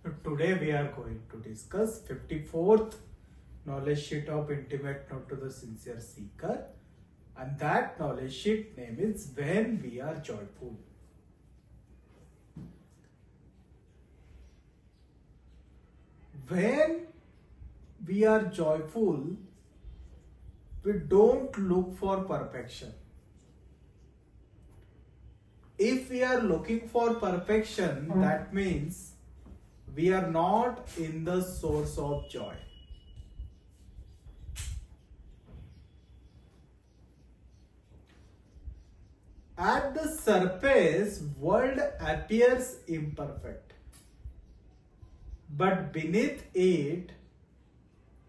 Today we are going to discuss 54th knowledge sheet of intimate note to the sincere seeker, and that knowledge sheet name is When We Are Joyful. When we are joyful, we don't look for perfection. If we are looking for perfection, that means we are not in the source of joy. At the surface, world appears imperfect, but beneath it,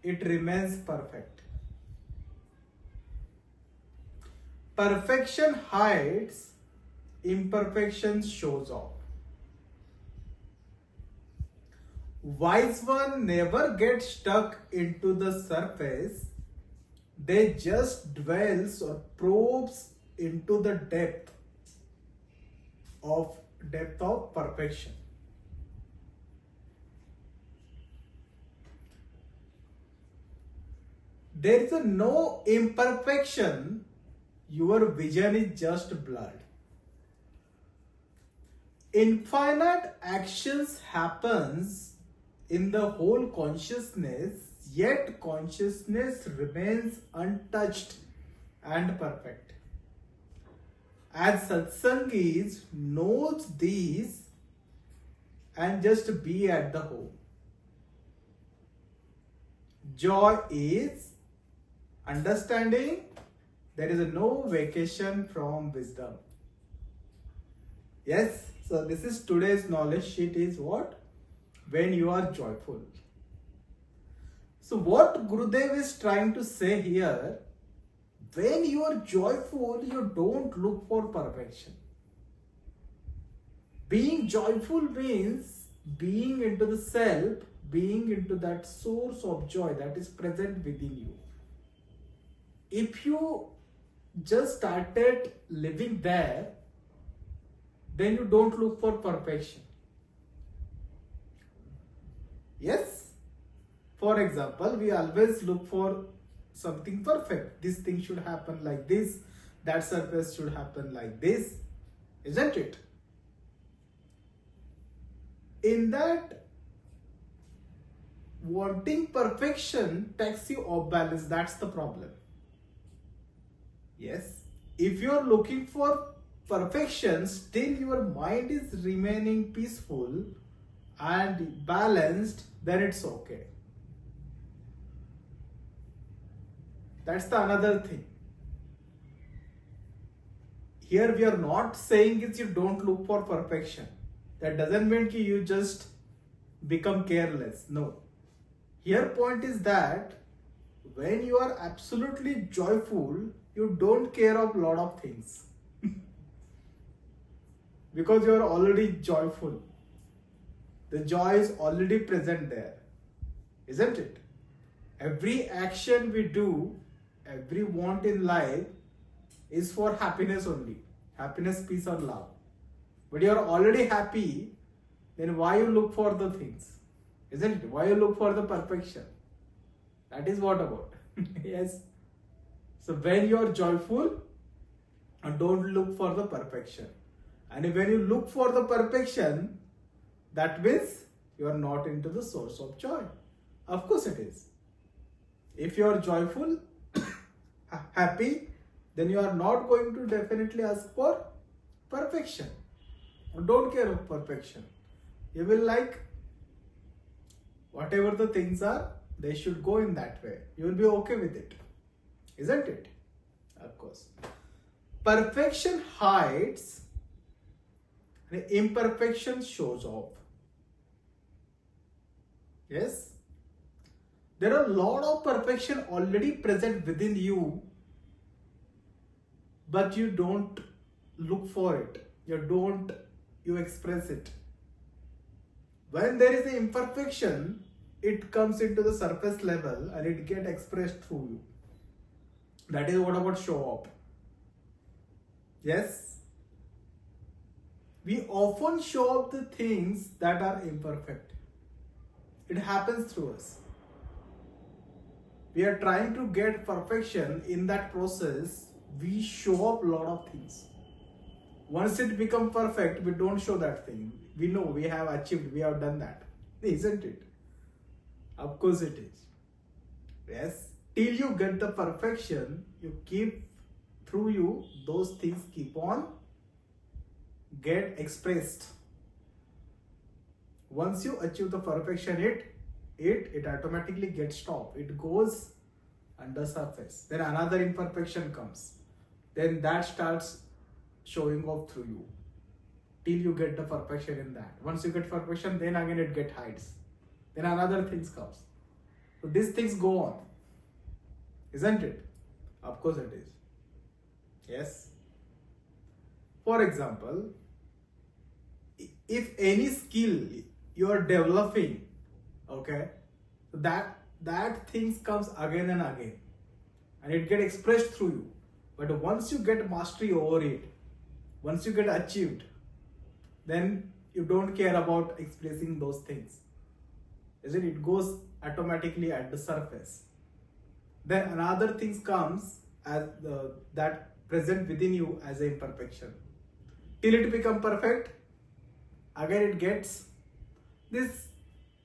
it remains perfect. Perfection hides, imperfection shows off. Wise one never gets stuck into the surface. They just dwells or probes into the depth of perfection. There is no imperfection. Your vision is just blurred. Infinite actions happens in the whole consciousness, yet consciousness remains untouched and perfect. As satsangis knows these and just be at the home. Joy is understanding. There is no vacation from wisdom. Yes, so this is today's knowledge sheet is what? When you are joyful. So what Gurudev is trying to say here, when you are joyful, you don't look for perfection. Being joyful means being into the self, being into that source of joy that is present within you. If you just started living there, then you don't look for perfection. Yes? For example, we always look for something perfect. This thing should happen like this. That surface should happen like this. Isn't it? In that, wanting perfection takes you off balance. That's the problem. Yes. If you are looking for perfection, still your mind is remaining peaceful and balanced, then it's okay. That's the another thing. Here we are not saying is you don't look for perfection. That doesn't mean that you just become careless. No. Here point is that when you are absolutely joyful, you don't care of lot of things. Because you are already joyful. The joy is already present there. Isn't it? Every action we do, every want in life is for happiness only. Happiness, peace and love. But you are already happy, then why you look for the things? Isn't it? Why you look for the perfection? That is what about. Yes. So when you are joyful, don't look for the perfection. And when you look for the perfection, that means you are not into the source of joy. Of course it is. If you are joyful, happy, then you are not going to definitely ask for perfection. Don't care of perfection. You will like whatever the things are, they should go in that way. You will be okay with it. Isn't it? Of course. Perfection hides, imperfection shows off. Yes? There are a lot of perfection already present within you, but you don't look for it. You express it. When there is an imperfection, it comes into the surface level and it gets expressed through you. That is what about show up. Yes? We often show up the things that are imperfect. It happens through us. We are trying to get perfection. In that process, we show up a lot of things. Once it becomes perfect, we don't show that thing. We know we have achieved, we have done that. Isn't it? Of course it is. Yes. Till you get the perfection, you keep through you, those things keep on get expressed. Once you achieve the perfection, it automatically gets stopped. It goes under surface. Then another imperfection comes. Then that starts showing off through you. Till you get the perfection in that. Once you get perfection, then again it get hides. Then another things comes. So these things go on. Isn't it? Of course it is. Yes. For example, if any skill you are developing, okay, that things comes again and again, and it get expressed through you. But once you get mastery over it, once you get achieved, then you don't care about expressing those things. Isn't it? It goes automatically at the surface. Then another things comes as that present within you as an imperfection. Till it become perfect, again it gets, this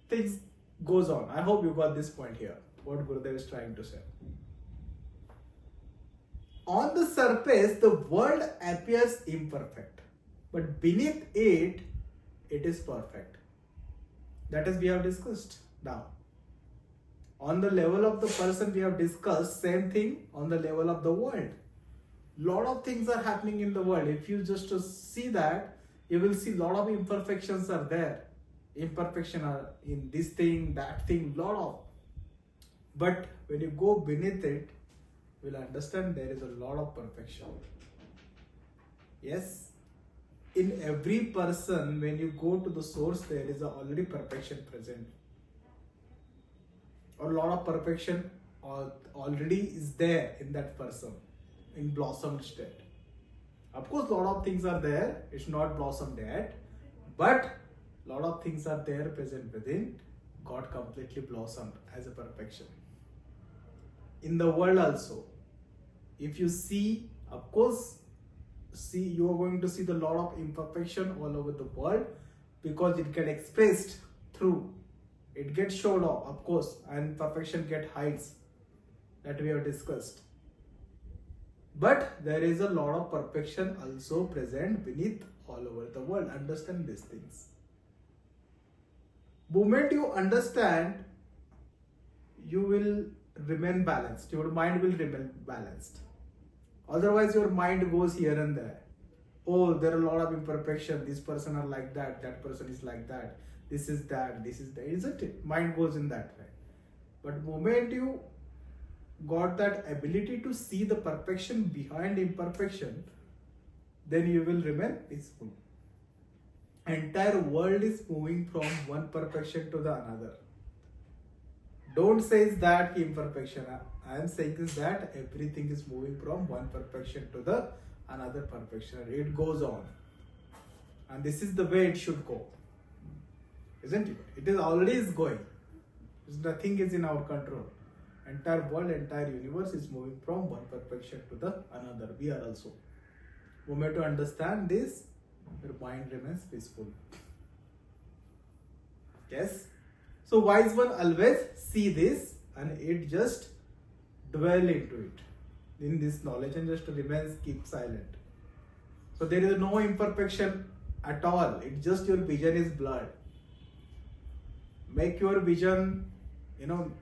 things goes on. I hope you got this point here, what Gurudev is trying to say. On the surface, the world appears imperfect, but beneath it, it is perfect. That is we have discussed now. On the level of the person we have discussed, same thing on the level of the world. Lot of things are happening in the world. If you just see that, you will see lot of imperfections are there. Imperfection are in this thing, that thing, lot of. But when you go beneath it, you will understand there is a lot of perfection. Yes. In every person, when you go to the source, there is already perfection present. A lot of perfection already is there in that person, in blossomed state. Of course, a lot of things are there. It's not blossomed yet, but a lot of things are there present within. God completely blossomed as a perfection. In the world also, if you see, of course, you are going to see the lot of imperfection all over the world, because it gets expressed through. It gets showed off, of course, and perfection get hides, that we have discussed. But there is a lot of perfection also present beneath all over the world. Understand these things. Moment you understand, you will remain balanced. Your mind will remain balanced. Otherwise, your mind goes here and there. Oh, there are a lot of imperfection. This person are like that. That person is like that. This is that. This is that. Isn't it? Mind goes in that way. But moment you got that ability to see the perfection behind imperfection, then you will remain peaceful. Entire world is moving from one perfection to the another. Don't say that imperfection. I am saying is that everything is moving from one perfection to the another perfection. It goes on. And this is the way it should go. Isn't it? It is already is going. Nothing is in our control. Entire world, entire universe is moving from one perfection to the another. We are also. Moment to understand this, your mind remains peaceful. Yes. So wise one always see this and it just dwell into it in this knowledge and just remains, keep silent. So there is no imperfection at all. It's just your vision is blurred. Make your vision,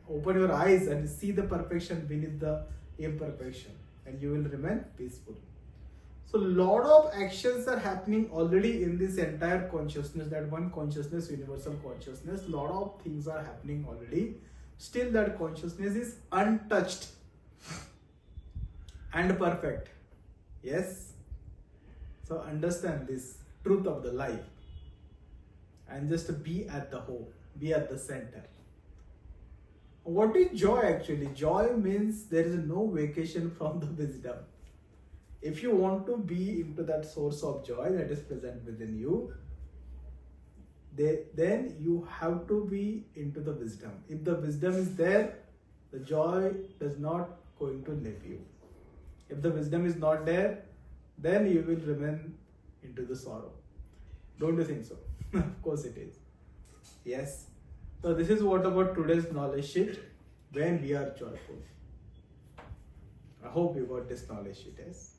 open your eyes and see the perfection beneath the imperfection, and you will remain peaceful. So lot of actions are happening already in this entire consciousness, that one consciousness, universal consciousness. Lot of things are happening already. Still that consciousness is untouched and perfect. Yes. So understand this truth of the life and just be at the home, be at the center. What is joy actually? Joy means there is no vacation from the wisdom. If you want to be into that source of joy that is present within you, then you have to be into the wisdom. If the wisdom is there, the joy does not going to leave you. If the wisdom is not there, then you will remain into the sorrow. Don't you think so? Of course it is. Yes. So this is what about today's knowledge sheet when we are joyful. I hope you got this knowledge sheet. Yes.